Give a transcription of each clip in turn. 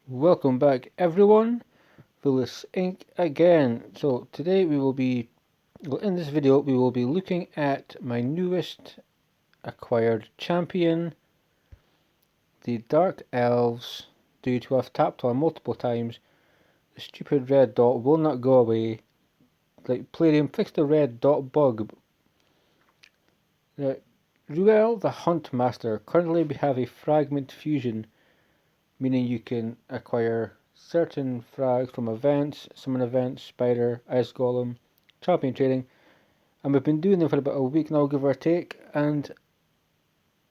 Welcome back everyone, Vilisink again. So today in this video we will be looking at my newest acquired champion, the Dark Elves. Due to have tapped on multiple times, the stupid red dot will not go away. Like Palladium, fix the red dot bug. Ruel the Hunt Master. Currently we have a fragment fusion, meaning you can acquire certain frags from events, summon events, spider, ice golem, champion trading, and we've been doing them for about a week now, give or take, and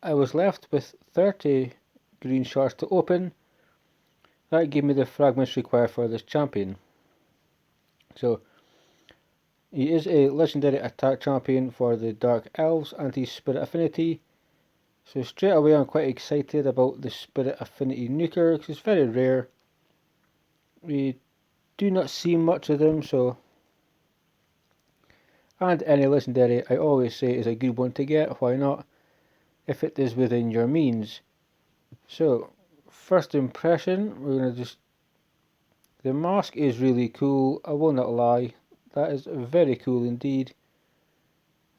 I was left with 30 green shards to open. That gave me the fragments required for this champion. So he is a legendary attack champion for the Dark Elves anti-spirit affinity. So straight away I'm quite excited about the spirit affinity nuker because it's very rare. We do not see much of them, and any legendary I always say is a good one to get, why not, if it is within your means. So first impression, the mask is really cool, I will not lie, that is very cool indeed.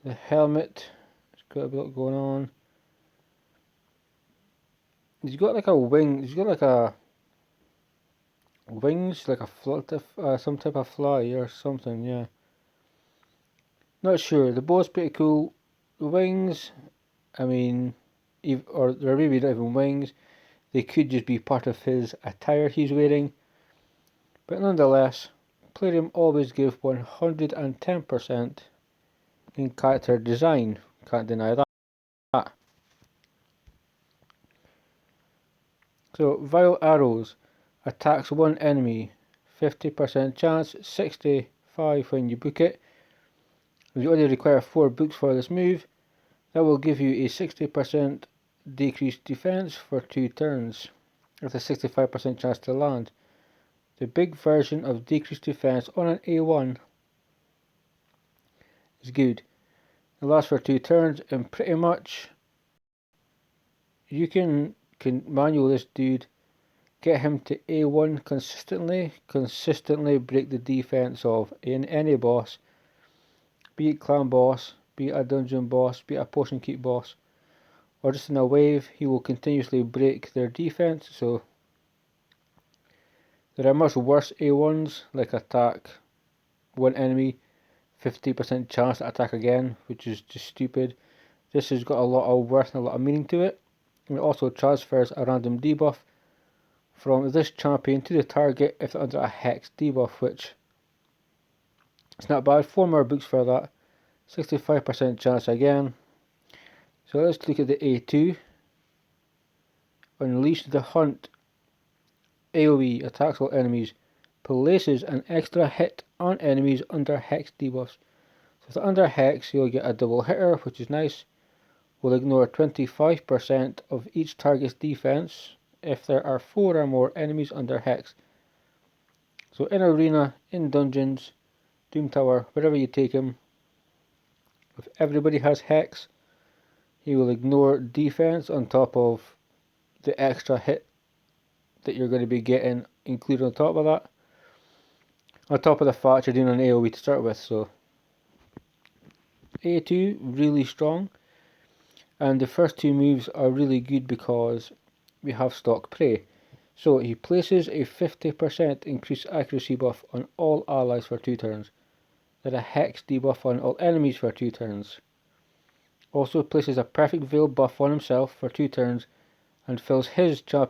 The helmet, it's got a bit going on. He's got like a wing, he's got like a wings, like a some type of fly or something, yeah. Not sure, the bow's pretty cool. The wings, I mean, or they're maybe not even wings, they could just be part of his attire he's wearing. But nonetheless, Palladium always give 110% in character design, can't deny that. So, Vile Arrows attacks one enemy, 50% chance, 65 when you book it. You only require 4 books for this move. That will give you a 60% decreased defense for 2 turns, with a 65% chance to land. The big version of decreased defense on an A1 is good. It lasts for 2 turns, and pretty much you can manual this dude, get him to A1 consistently break the defense of any boss, be it clan boss, be it a dungeon boss, be it a potion keep boss, or just in a wave. He will continuously break their defense. So there are much worse A1s, like attack one enemy, 50% chance to attack again, which is just stupid. This has got a lot of worth and a lot of meaning to it. And it also transfers a random debuff from this champion to the target if they're under a hex debuff, which is not bad. 4 more books for that, 65% chance again. So let's look at the A2. Unleash the Hunt. AoE attacks all enemies, places an extra hit on enemies under hex debuffs. So if they're under hex, you'll get a double hitter, which is nice. Will ignore 25% of each target's defense if there are 4 or more enemies under hex. So in arena, in dungeons, Doom Tower, wherever you take him, if everybody has hex, he will ignore defense on top of the extra hit that you're going to be getting included on top of that. On top of the fact you're doing an AoE to start with, so A2 really strong. And the first 2 moves are really good because we have stock prey. So he places a 50% increased accuracy buff on all allies for 2 turns. Then a hex debuff on all enemies for 2 turns. Also places a perfect veil buff on himself for 2 turns and fills his turn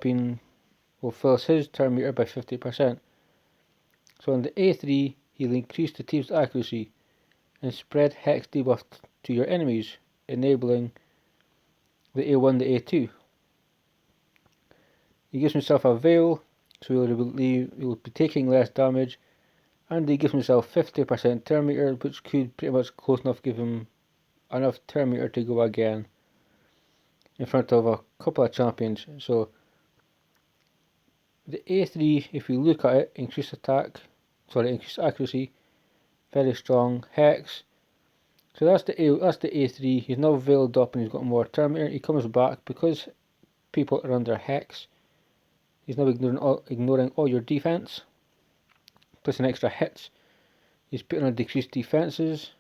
meter by 50%. So on the A3 he'll increase the team's accuracy and spread hex debuff to your enemies, enabling the A1 the A2. He gives himself a veil, so he will be taking less damage, and he gives himself 50% turn meter, which could pretty much close enough give him enough turn meter to go again in front of a couple of champions. So the A3, if you look at it, increased accuracy, very strong, hex. So that's the A3. He's now veiled up and he's got more turn meter. He comes back because people are under hex. He's now ignoring all your defense, placing extra hits. He's putting on decreased defenses,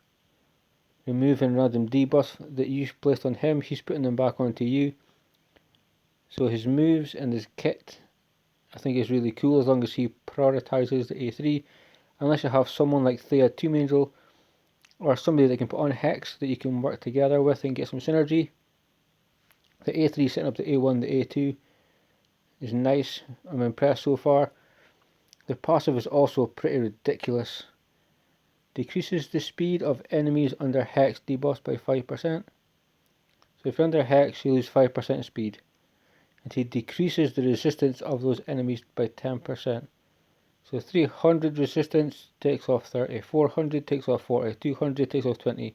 removing random debuffs that you've placed on him. He's putting them back onto you. So his moves and his kit, I think, is really cool as long as he prioritizes the A3. Unless you have someone like Thea Tomb Angel or somebody that can put on Hex that you can work together with and get some synergy. The A3 setting up the A1, the A2 is nice. I'm impressed so far. The passive is also pretty ridiculous. Decreases the speed of enemies under Hex debuffs by 5%. So if you're under Hex, you lose 5% speed. And he decreases the resistance of those enemies by 10%. So 300 resistance takes off 30, 400 takes off 40, 200 takes off 20,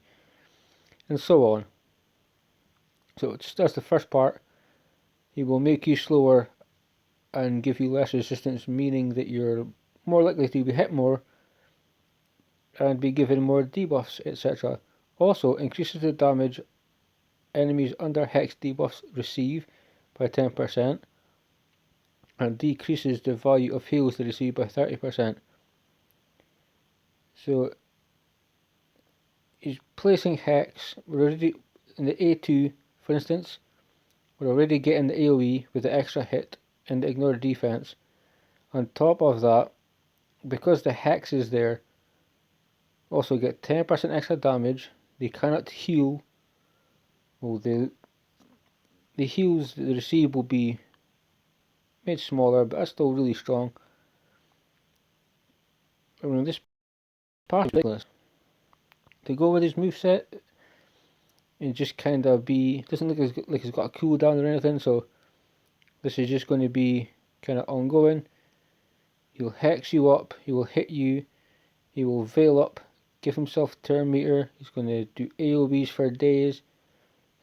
and so on. So that's the first part. He will make you slower and give you less resistance, meaning that you're more likely to be hit more and be given more debuffs, etc. Also increases the damage enemies under Hex debuffs receive by 10%. And decreases the value of heals they receive by 30%. So he's placing Hex. We're already in the A2, for instance. We're already getting the AoE with the extra hit and the ignore defense. On top of that, because the Hex is there, also get 10% extra damage. They cannot heal. Well, the heals they receive will be made smaller, but that's still really strong. I mean, this part is ridiculous. To go with his moveset and just kind of be, doesn't look like it's got a cooldown or anything, so this is just going to be kind of ongoing. He'll hex you up, he will hit you, he will veil up, give himself turn meter, he's going to do AoBs for days,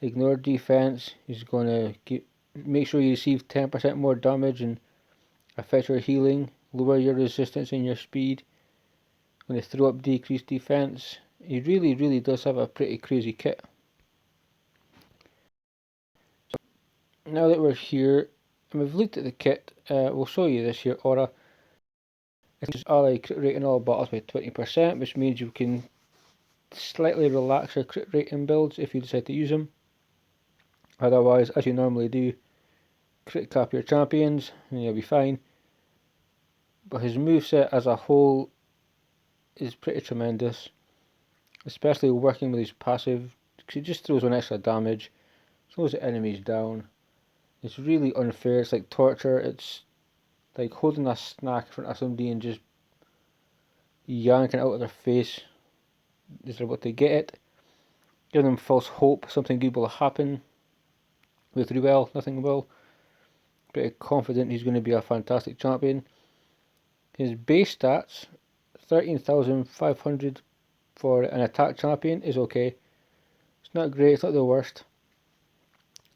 ignore defense, he's going to make sure you receive 10% more damage and affect your healing, lower your resistance and your speed, going to throw up decreased defense. He really does have a pretty crazy kit. So now that we're here and we've looked at the kit, we'll show you this here aura. It's ally crit rate in all battles by 20%, which means you can slightly relax your crit rate in builds if you decide to use them. Otherwise, as you normally do, crit cap your champions and you'll be fine. But his moveset as a whole is pretty tremendous, especially working with his passive, because he just throws on extra damage, slows the enemies down. It's really unfair. It's like torture. It's like holding a snack in front of somebody and just yanking it out of their face as they're about to get it. Giving them false hope something good will happen. With Ruel, nothing will. Pretty confident he's going to be a fantastic champion. His base stats, 13,500 for an attack champion, is okay. It's not great, it's not the worst,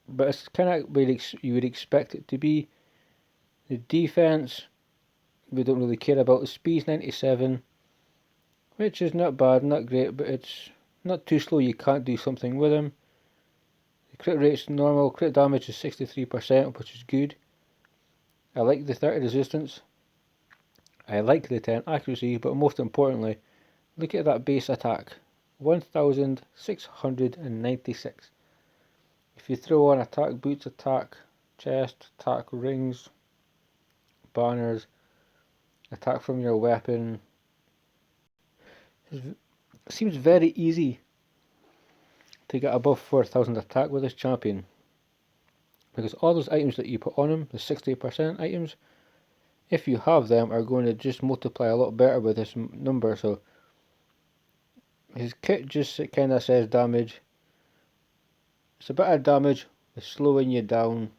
but it's kind of where you would expect it to be. The defense, we don't really care about. The speed's 97, which is not bad, not great, but it's not too slow you can't do something with him. The crit rate's normal, crit damage is 63%, which is good. I like the 30 resistance. I like the 10 accuracy, but most importantly, look at that base attack, 1,696. If you throw on attack boots, attack chest, attack rings, banners, attack from your weapon, it seems very easy to get above 4,000 attack with this champion. Because all those items that you put on him, the 60% items, if you have them, are going to just multiply a lot better with this number. So his kit just kind of says damage. It's a bit of damage, it's slowing you down.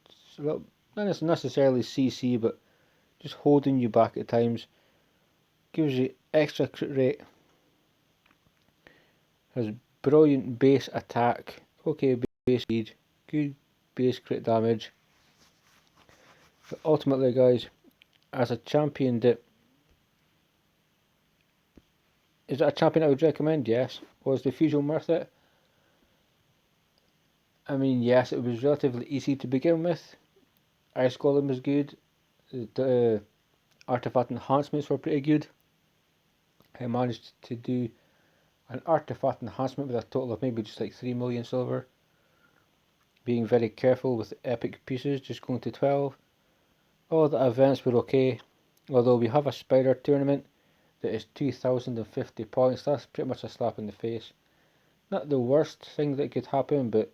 It's a little, not necessarily CC, but just holding you back at times. Gives you extra crit rate. Has brilliant base attack. Okay, base speed. Good base crit damage. But ultimately, guys, as a champion is that a champion I would recommend? Yes. Was the Fusion worth it? I mean, yes, it was relatively easy to begin with. Ice Golem was good. The artifact enhancements were pretty good. I managed to do an artifact enhancement with a total of maybe just like 3 million silver. Being very careful with epic pieces, just going to 12. All the events were okay, although we have a spider tournament that is 2050 points. That's pretty much a slap in the face. Not the worst thing that could happen, but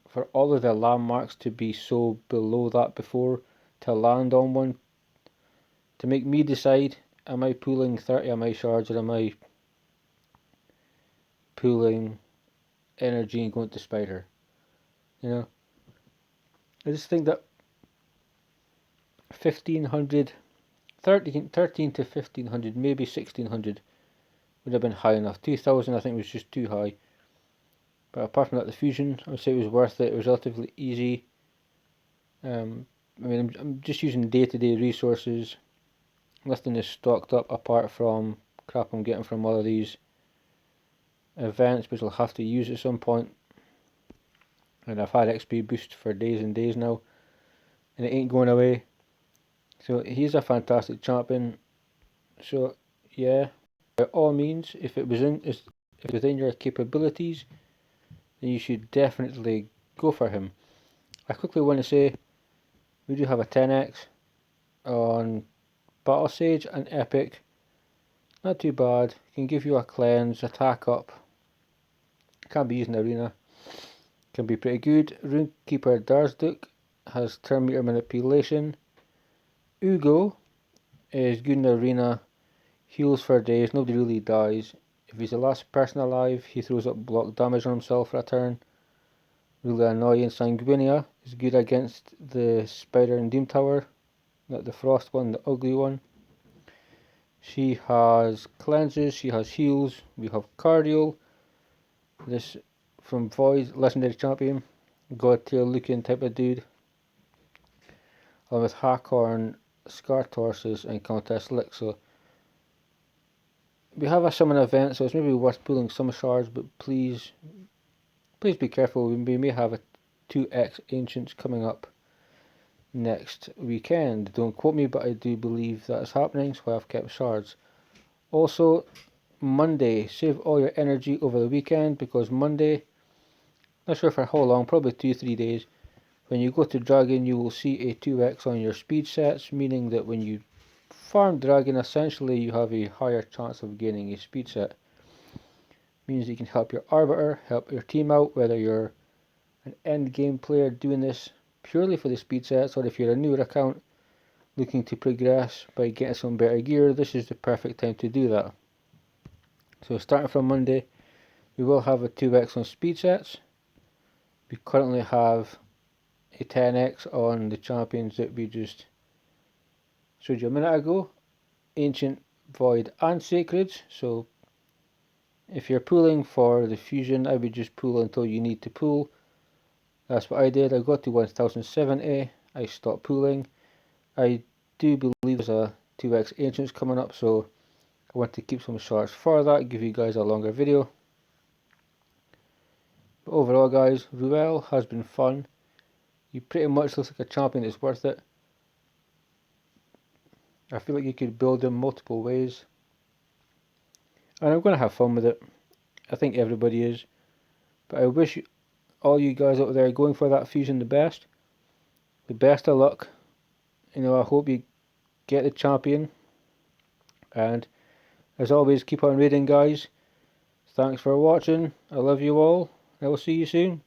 for all of the landmarks to be so below that before to land on one, to make me decide, am I pulling 30 of my shards or am I pulling energy and going to spider? You know, I just think that 1500, 13 to 1500, maybe 1600 would have been high enough. 2000 I think was just too high. But apart from that, the fusion, I would say it was worth it. It was relatively easy. I mean, I'm just using day-to-day resources. Nothing is stocked up apart from crap I'm getting from all of these events, which I'll have to use at some point. And I've had XP boost for days and days now, and it ain't going away. So he's a fantastic champion. So yeah, by all means, if it was within your capabilities, then you should definitely go for him. I quickly want to say we do have a 10x on Battle Sage and Epic. Not too bad. Can give you a cleanse, attack up. Can be used in Arena. Can be pretty good. Runekeeper Darsduk has turn meter manipulation. Ugo is good in Arena. Heals for days. Nobody really dies. If he's the last person alive, he throws up block damage on himself for a turn. Really annoying. Sanguinia is good against the Spider and Doom Tower. Not the Frost one, the ugly one. She has cleanses, she has heals, we have cardio. This from Void, legendary champion, god tier looking type of dude. Along with Hakorn, Scar Torsus and Countess Lick. So we have a summon event, so it's maybe worth pulling some shards, but please be careful. We may have a 2x Ancients coming up next weekend. Don't quote me, but I do believe that is happening, so I've kept shards. Also, Monday, save all your energy over the weekend, because Monday, not sure for how long, probably 2-3 days, when you go to Dragon you will see a 2x on your speed sets, meaning that when you farm Dragon, essentially you have a higher chance of gaining a speed set. Means you can help your Arbiter, help your team out, whether you're an end game player doing this purely for the speed sets, or if you're a newer account looking to progress by getting some better gear, this is the perfect time to do that. So starting from Monday, we will have a 2x on speed sets. We currently have a 10x on the champions that we just showed you a minute ago. Ancient, Void and Sacred. So if you're pulling for the fusion, I would just pull until you need to pull. That's what I did. I got to 1070. I stopped pulling. I do believe there's a 2x Ancients coming up, so I want to keep some shards for that, give you guys a longer video. But overall guys, Ruel has been fun. He pretty much looks like a champion that's worth it. I feel like you could build him multiple ways. And I'm going to have fun with it. I think everybody is. But I wish all you guys out there going for that fusion the best. The best of luck. You know, I hope you get the champion. And as always, keep on raiding guys. Thanks for watching. I love you all. I will see you soon.